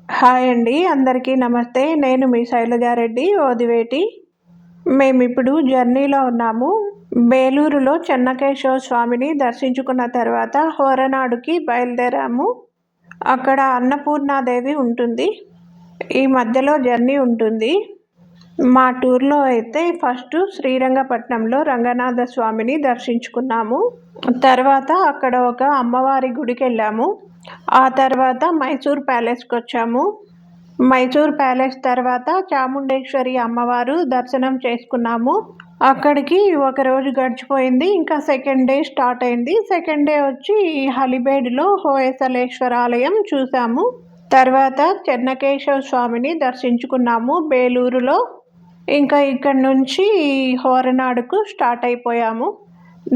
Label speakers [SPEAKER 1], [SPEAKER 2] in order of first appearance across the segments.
[SPEAKER 1] Hi అండి. అందరికీ నమస్తే. నేను మీ శైలజారెడ్డి ఓదివేటి. మేమిప్పుడు జర్నీలో ఉన్నాము. బేలూరులో చెన్నకేశవ స్వామిని దర్శించుకున్న తర్వాత హోరనాడుకి బయలుదేరాము. అక్కడ అన్నపూర్ణాదేవి ఉంటుంది. ఈ మధ్యలో జర్నీ ఉంటుంది. మా టూర్లో అయితే ఫస్ట్ శ్రీరంగపట్నంలో రంగనాథ స్వామిని దర్శించుకున్నాము. తర్వాత అక్కడ ఒక అమ్మవారి గుడికి వెళ్ళాము. ఆ తర్వాత మైసూర్ ప్యాలెస్కి వచ్చాము. మైసూర్ ప్యాలెస్ తర్వాత చాముండేశ్వరి అమ్మవారు దర్శనం చేసుకున్నాము. అక్కడికి ఒకరోజు గడిచిపోయింది. ఇంకా సెకండ్ డే స్టార్ట్ అయింది. సెకండ్ డే వచ్చి హలిబేడ్లో హోయసలేశ్వర ఆలయం చూసాము. తర్వాత చెన్నకేశవ స్వామిని దర్శించుకున్నాము బేలూరులో. ఇంకా ఇక్కడ నుంచి హోరనాడుకు స్టార్ట్ అయిపోయాము.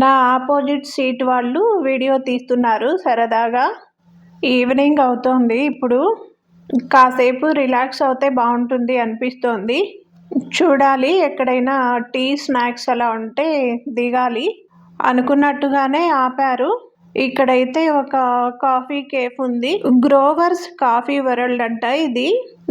[SPEAKER 1] నా ఆపోజిట్ సీట్ వాళ్ళు వీడియో తీస్తున్నారు సరదాగా. ఈవినింగ్ అవుతోంది. ఇప్పుడు కాసేపు రిలాక్స్ అవుతే బాగుంటుంది అనిపిస్తోంది. చూడాలి, ఎక్కడైనా టీ స్నాక్స్ అలా ఉంటే దిగాలి. అనుకున్నట్టుగానే ఆపారు. ఇక్కడైతే ఒక కాఫీ కేఫ్ ఉంది. గ్రోవర్స్ కాఫీ వరల్డ్ అంట ఇది.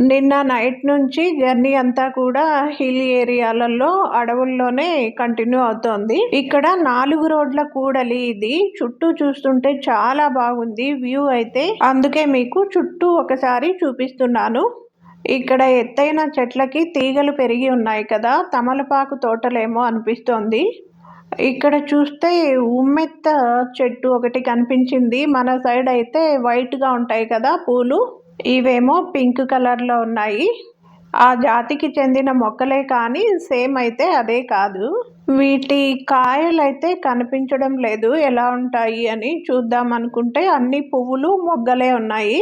[SPEAKER 1] నిన్న నైట్ నుంచి జర్నీ అంతా కూడా హిల్ ఏరియాలలో అడవుల్లోనే కంటిన్యూ అవుతోంది. ఇక్కడ 4 రోడ్ల కూడలి ఇది. చుట్టూ చూస్తుంటే చాలా బాగుంది వ్యూ అయితే. అందుకే మీకు చుట్టూ ఒకసారి చూపిస్తున్నాను. ఇక్కడ ఎత్తైన చెట్లకి తీగలు పెరిగి ఉన్నాయి కదా, తమలపాకు తోటలేమో అనిపిస్తోంది. ఇక్కడ చూస్తే ఉమ్మెత్త చెట్టు ఒకటి కనిపించింది. మన సైడ్ అయితే వైట్గా ఉంటాయి కదా పూలు, ఇవేమో పింక్ కలర్లో ఉన్నాయి. ఆ జాతికి చెందిన మొక్కలే కానీ సేమ్ అయితే అదే కాదు. వీటి కాయలు అయితే కనిపించడం లేదు, ఎలా ఉంటాయి అని చూద్దాం అనుకుంటే అన్ని పువ్వులు మొగ్గలే ఉన్నాయి.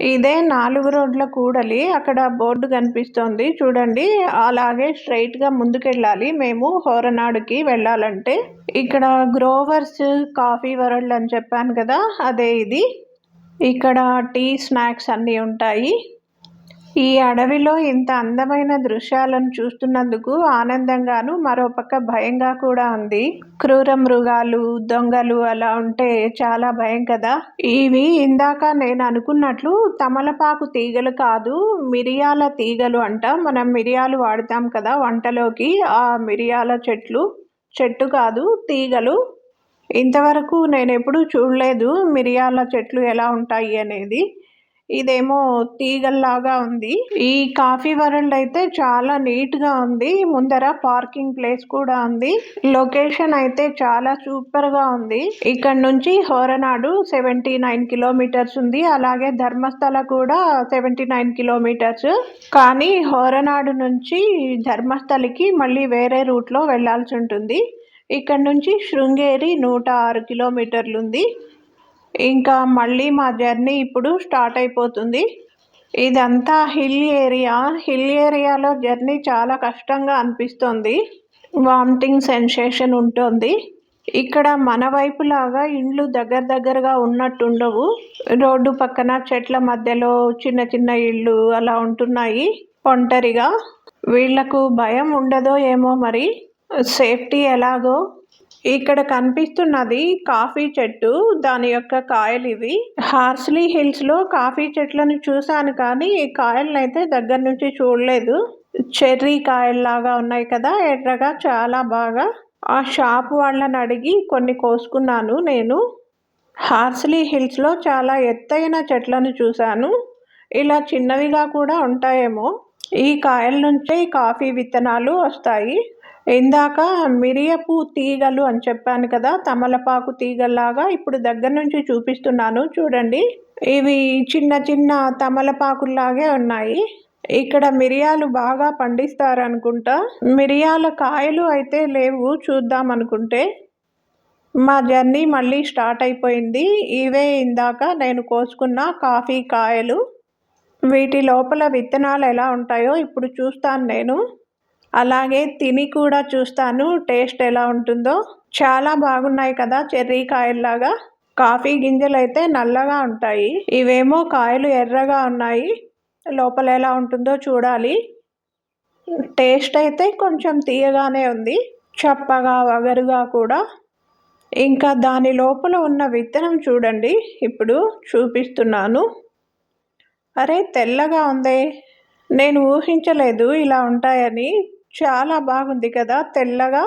[SPEAKER 1] ఇదే 4 రోడ్ల కూడలి. అక్కడ బోర్డు కనిపిస్తోంది చూడండి. అలాగే స్ట్రైట్గా ముందుకెళ్ళాలి మేము హోరనాడుకి వెళ్ళాలంటే. ఇక్కడ గ్రోవర్స్ కాఫీ వరల్డ్ అని చెప్పాను కదా, అదే ఇది. ఇక్కడ టీ స్నాక్స్ అన్నీ ఉంటాయి. ఈ అడవిలో ఇంత అందమైన దృశ్యాలను చూస్తున్నందుకు ఆనందంగాను మరోపక్క భయంగా కూడా ఉంది. క్రూర మృగాలు, దొంగలు అలా ఉంటే చాలా భయం కదా. ఇవి ఇందాక నేను అనుకున్నట్లు తమలపాకు తీగలు కాదు, మిరియాల తీగలు అంట. మనం మిరియాలు వాడతాం కదా వంటలోకి, ఆ మిరియాల చెట్టు కాదు, తీగలు. ఇంతవరకు నేను ఎప్పుడూ చూడలేదు మిరియాల చెట్లు ఎలా ఉంటాయి అనేది. ఇదేమో తీగల్లాగా ఉంది. ఈ కాఫీ వరల్డ్ అయితే చాలా నీట్గా ఉంది. ముందర పార్కింగ్ ప్లేస్ కూడా ఉంది. లొకేషన్ అయితే చాలా సూపర్గా ఉంది. ఇక్కడ నుంచి హోరనాడు 79 కిలోమీటర్స్ ఉంది. అలాగే ధర్మస్థల కూడా 79 కిలోమీటర్స్. కానీ హోరనాడు నుంచి ధర్మస్థలికి మళ్ళీ వేరే రూట్లో వెళ్లాల్సి ఉంటుంది. ఇక్కడ నుంచి శృంగేరి 106 కిలోమీటర్లు ఉంది. ఇంకా మళ్ళీ మా జర్నీ ఇప్పుడు స్టార్ట్ అయిపోతుంది. ఇదంతా హిల్ ఏరియా. హిల్ ఏరియాలో జర్నీ చాలా కష్టంగా అనిపిస్తుంది. వామిటింగ్ సెన్సేషన్ ఉంటుంది. ఇక్కడ మన వైపు లాగా ఇండ్లు దగ్గరగా ఉన్నట్టుండవు. రోడ్డు పక్కన చెట్ల మధ్యలో చిన్న చిన్న ఇళ్ళు అలా ఉంటున్నాయి ఒంటరిగా. వీళ్లకు భయం ఉండదో ఏమో మరి, సేఫ్టీ ఎలాగో. ఇక్కడ కనిపిస్తున్నది కాఫీ చెట్టు, దాని యొక్క కాయలు ఇవి. హార్స్లీ హిల్స్ లో కాఫీ చెట్లను చూశాను కానీ ఈ కాయలను అయితే దగ్గర నుంచి చూడలేదు. చెర్రీ కాయల్లాగా ఉన్నాయి కదా ఎర్రగా, చాలా బాగా. ఆ షాప్ వాళ్ళని అడిగి కొన్ని కోసుకున్నాను నేను. హార్స్లీ హిల్స్ లో చాలా ఎత్తైన చెట్లను చూశాను. ఇలా చిన్నవిగా కూడా ఉంటాయేమో. ఈ కాయల నుంచే కాఫీ విత్తనాలు వస్తాయి. ఇందాక మిరియపు తీగలు అని చెప్పాను కదా, తమలపాకు తీగల్లాగా. ఇప్పుడు దగ్గర నుంచి చూపిస్తున్నాను చూడండి. ఇవి చిన్న చిన్న తమలపాకుల్లాగే ఉన్నాయి. ఇక్కడ మిరియాలు బాగా పండిస్తారనుకుంటా. మిరియాల కాయలు అయితే లేవు చూద్దాం అనుకుంటే. మా జర్నీ మళ్ళీ స్టార్ట్ అయిపోయింది. ఇవే ఇందాక నేను కోసుకున్న కాఫీ కాయలు. వీటి లోపల విత్తనాలు ఎలా ఉంటాయో ఇప్పుడు చూస్తాను నేను. అలాగే తిని కూడా చూస్తాను టేస్ట్ ఎలా ఉంటుందో. చాలా బాగున్నాయి కదా చెర్రీ కాయల్లాగా. కాఫీ గింజలు అయితే నల్లగా ఉంటాయి, ఇవేమో కాయలు ఎర్రగా ఉన్నాయి. లోపల ఎలా ఉంటుందో చూడాలి. టేస్ట్ అయితే కొంచెం తీయగానే ఉంది, చప్పగా వగరుగా కూడా. ఇంకా దాని లోపల ఉన్న విత్తనం చూడండి, ఇప్పుడు చూపిస్తున్నాను. అరే తెల్లగా ఉందే, నేను ఊహించలేదు ఇలా ఉంటాయని. చాలా బాగుంది కదా తెల్లగా,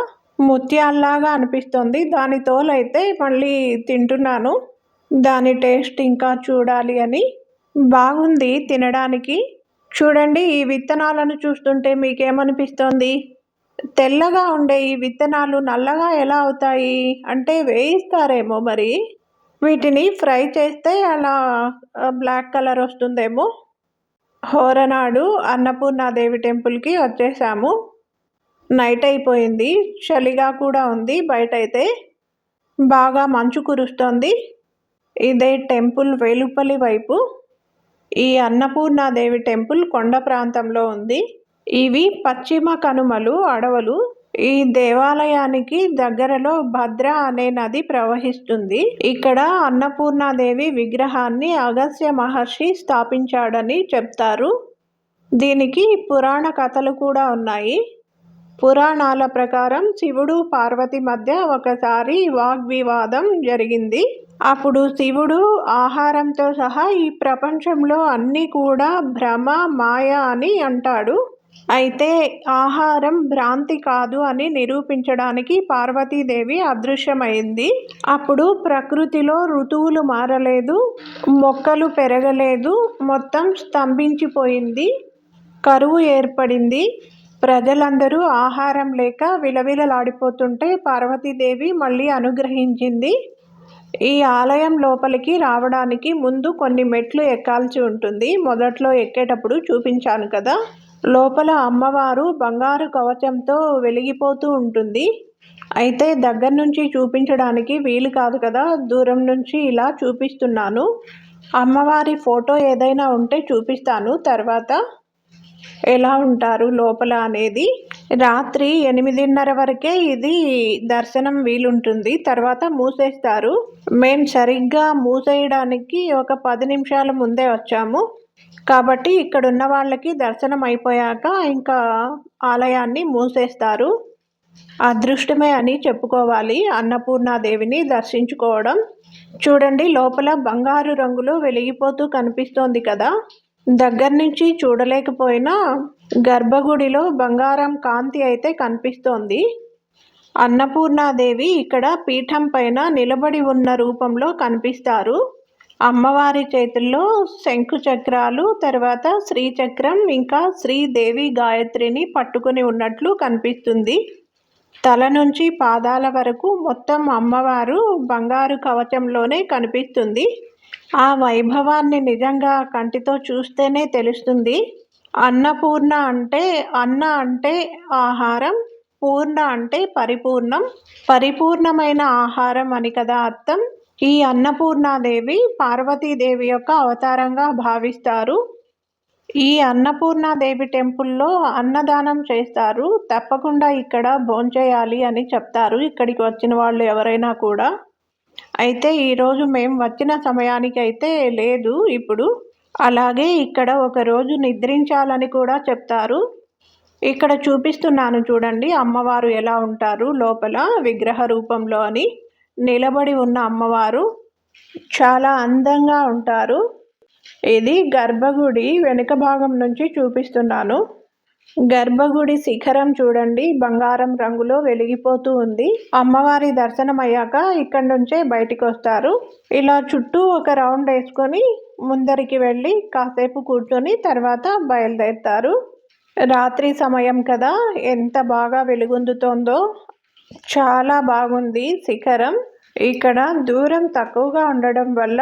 [SPEAKER 1] ముత్యాల్లాగా అనిపిస్తుంది. దాని తోలైతే మళ్ళీ తింటున్నాను. దాని టేస్ట్ ఇంకా చూడాలి అని. బాగుంది తినడానికి. చూడండి, ఈ విత్తనాలను చూస్తుంటే మీకేమనిపిస్తోంది? తెల్లగా ఉండే ఈ విత్తనాలు నల్లగా ఎలా అవుతాయి? అంటే వేయిస్తారేమో మరి. వీటిని ఫ్రై చేస్తే అలా బ్లాక్ కలర్ వస్తుందేమో. హోరనాడు అన్నపూర్ణాదేవి టెంపుల్‌కి వచ్చేసాము. నైట్ అయిపోయింది. చలిగా కూడా ఉంది బయటైతే. బాగా మంచు కురుస్తోంది. ఇదే టెంపుల్ వెలుపలి వైపు. ఈ అన్నపూర్ణాదేవి టెంపుల్ కొండ ప్రాంతంలో ఉంది. ఇవి పశ్చిమ కనుమలు అడవులు. ఈ దేవాలయానికి దగ్గరలో భద్ర అనే నది ప్రవహిస్తుంది. ఇక్కడ అన్నపూర్ణాదేవి విగ్రహాన్ని అగస్త్య మహర్షి స్థాపించాడని చెప్తారు. దీనికి పురాణ కథలు కూడా ఉన్నాయి. పురాణాల ప్రకారం శివుడు పార్వతి మధ్య ఒకసారి వాగ్వివాదం జరిగింది. అప్పుడు శివుడు ఆహారంతో సహా ఈ ప్రపంచంలో అన్నీ కూడా భ్రమ, మాయ అని అంటాడు. అయితే ఆహారం భ్రాంతి కాదు అని నిరూపించడానికి పార్వతీదేవి అదృశ్యమైంది. అప్పుడు ప్రకృతిలో ఋతువులు మారలేదు, మొక్కలు పెరగలేదు, మొత్తం స్తంభించిపోయింది. కరువు ఏర్పడింది. ప్రజలందరూ ఆహారం లేక విలవిలలాడిపోతుంటే పార్వతీదేవి మళ్ళీ అనుగ్రహించింది. ఈ ఆలయం లోపలికి రావడానికి ముందు కొన్ని మెట్లు ఎక్కాల్సి ఉంటుంది. మొదట్లో ఎక్కేటప్పుడు చూపించాను కదా. లోపల అమ్మవారు బంగారు కవచంతో వెలిగిపోతూ ఉంటుంది. అయితే దగ్గర నుంచి చూపించడానికి వీలు కాదు కదా, దూరం నుంచి ఇలా చూపిస్తున్నాను. అమ్మవారి ఫోటో ఏదైనా ఉంటే చూపిస్తాను తర్వాత ఎలా ఉంటారు లోపల అనేది. రాత్రి 8:30 వరకే ఇది దర్శనం వీలుంటుంది, తర్వాత మూసేస్తారు. మేము సరిగ్గా మూసేయడానికి ఒక 10 నిమిషాల ముందే వచ్చాము. కాబట్టి ఇక్కడున్న వాళ్ళకి దర్శనం అయిపోయాక ఇంకా ఆలయాన్ని మూసేస్తారు. అదృష్టమే అని చెప్పుకోవాలి అన్నపూర్ణాదేవిని దర్శించుకోవడం. చూడండి, లోపల బంగారు రంగులో వెలిగిపోతూ కనిపిస్తోంది కదా. దగ్గర నుంచి చూడలేకపోయినా గర్భగుడిలో బంగారం కాంతి అయితే కనిపిస్తోంది. అన్నపూర్ణాదేవి ఇక్కడ పీఠం పైన నిలబడి ఉన్న రూపంలో కనిపిస్తారు. అమ్మవారి చేతుల్లో శంకు చక్రాలు, తర్వాత శ్రీచక్రం, ఇంకా శ్రీదేవి గాయత్రిని పట్టుకుని ఉన్నట్లు కనిపిస్తుంది. తల నుంచి పాదాల వరకు మొత్తం అమ్మవారు బంగారు కవచంలోనే కనిపిస్తుంది. ఆ వైభవాన్ని నిజంగా కంటితో చూస్తేనే తెలుస్తుంది. అన్నపూర్ణ అంటే, అన్న అంటే ఆహారం, పూర్ణ అంటే పరిపూర్ణం, పరిపూర్ణమైన ఆహారం అని కదా అర్థం. ఈ అన్నపూర్ణాదేవి పార్వతీదేవి యొక్క అవతారంగా భావిస్తారు. ఈ అన్నపూర్ణాదేవి టెంపుల్లో అన్నదానం చేస్తారు. తప్పకుండా ఇక్కడ భోంచేయాలి అని చెప్తారు ఇక్కడికి వచ్చిన వాళ్ళు ఎవరైనా కూడా. అయితే ఈరోజు మేము వచ్చిన సమయానికి అయితే లేదు ఇప్పుడు. అలాగే ఇక్కడ ఒకరోజు నిద్రించాలని కూడా చెప్తారు. ఇక్కడ చూపిస్తున్నాను చూడండి అమ్మవారు ఎలా ఉంటారు లోపల విగ్రహ రూపంలో అని. నిలబడి ఉన్న అమ్మవారు చాలా అందంగా ఉంటారు. ఇది గర్భగుడి వెనుక భాగం నుంచి చూపిస్తున్నాను. గర్భగుడి శిఖరం చూడండి, బంగారం రంగులో వెలిగిపోతూ ఉంది. అమ్మవారి దర్శనం అయ్యాక ఇక్కడి నుంచే బయటికి వస్తారు. ఇలా చుట్టూ ఒక రౌండ్ వేసుకొని ముందరికి వెళ్ళి కాసేపు కూర్చొని తర్వాత బయలుదేరుతారు. రాత్రి సమయం కదా, ఎంత బాగా వెలుగొందుతోందో. చాలా బాగుంది శిఖరం. ఇక్కడ దూరం తక్కువగా ఉండడం వల్ల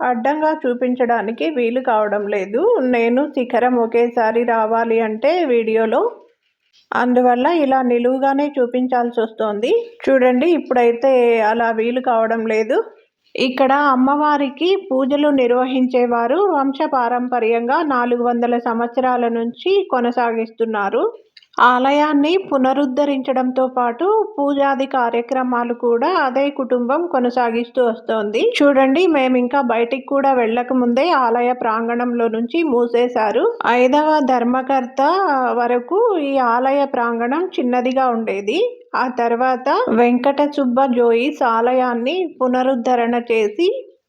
[SPEAKER 1] అడ్డంగా చూపించడానికి వీలు కావడం లేదు. నేను శిఖరం ఒకేసారి రావాలి అంటే వీడియోలో, అందువల్ల ఇలా నిలువుగానే చూపించాల్సి వస్తుంది. చూడండి, ఇప్పుడైతే అలా వీలు కావడం లేదు. ఇక్కడ అమ్మవారికి పూజలు నిర్వహించేవారు వంశపారంపర్యంగా 400 సంవత్సరాల నుంచి కొనసాగిస్తున్నారు. ఆలయాన్ని పునరుద్ధరించడంతో పాటు పూజాది కార్యక్రమాలు కూడా అదే కుటుంబం కొనసాగిస్తూ వస్తోంది. చూడండి, మేము ఇంకా బయటికి కూడా వెళ్ళక ముందే ఆలయ ప్రాంగణంలో నుంచి మూసేశారు. 5వ ధర్మకర్త వరకు ఈ ఆలయ ప్రాంగణం చిన్నదిగా ఉండేది. ఆ తర్వాత వెంకట సుబ్బ జోయిస్ ఆలయాన్ని పునరుద్ధరణ చేసి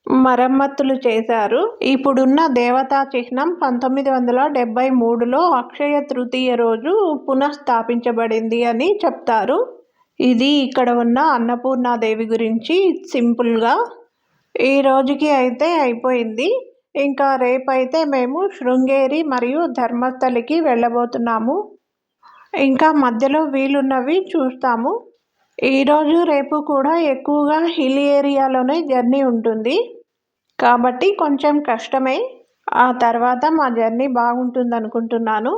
[SPEAKER 1] మరమ్మతులు చేశారు. ఇప్పుడున్న దేవతా చిహ్నం 1973లో అక్షయ తృతీయ రోజు పునఃస్థాపించబడింది అని చెప్తారు. ఇది ఇక్కడ ఉన్న అన్నపూర్ణాదేవి గురించి సింపుల్గా. ఈ రోజుకి అయితే అయిపోయింది. ఇంకా రేపైతే మేము శృంగేరి మరియు ధర్మస్థలికి వెళ్ళబోతున్నాము. ఇంకా మధ్యలో వీలున్నవి చూస్తాము. ఈరోజు రేపు కూడా ఎక్కువగా హిల్ ఏరియాలోనే జర్నీ ఉంటుంది కాబట్టి కొంచెం కష్టమే. ఆ తర్వాత మా జర్నీ బాగుంటుంది అనుకుంటున్నాను.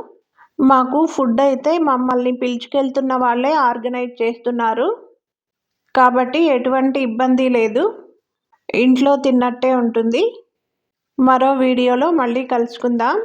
[SPEAKER 1] మాకు ఫుడ్ అయితే మమ్మల్ని పిలుచుకెళ్తున్న వాళ్ళే ఆర్గనైజ్ చేస్తున్నారు కాబట్టి ఎటువంటి ఇబ్బంది లేదు. ఇంట్లో తిన్నట్టే ఉంటుంది. మరో వీడియోలో మళ్ళీ కలుసుకుందాం.